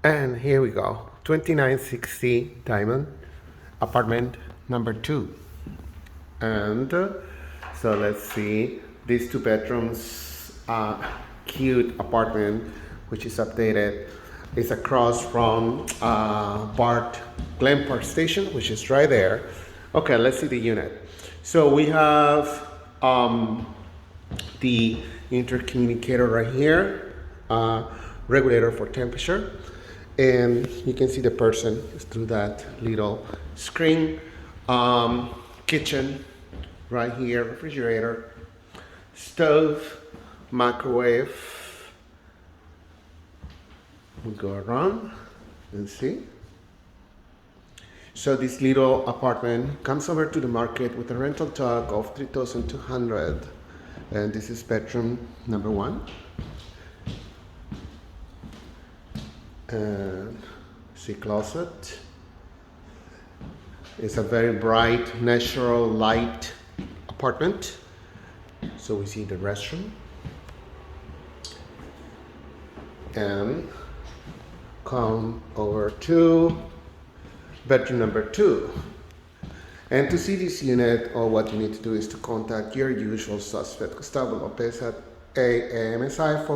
And here we go, 2960 Diamond, apartment number 2. And so let's see, these 2 bedrooms, cute apartment, which is updated. It's across from Glen Park Station, which is right there. Okay, let's see the unit. So we have the intercommunicator right here, regulator for temperature, and you can see the person through that little screen. Kitchen right here, refrigerator, stove, microwave. We go around and see. So this little apartment comes over to the market with a rental tag of $3,200, and this is bedroom number 1. And see closet. It's a very bright, natural light apartment. So we see the restroom. And come over to bedroom number 2. And to see this unit, all what you need to do is to contact your usual suspect, Gustavo Lopez at AMSI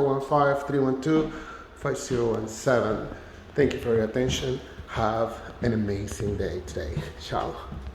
415-312-5017. Thank you for your attention. Have an amazing day today. Ciao.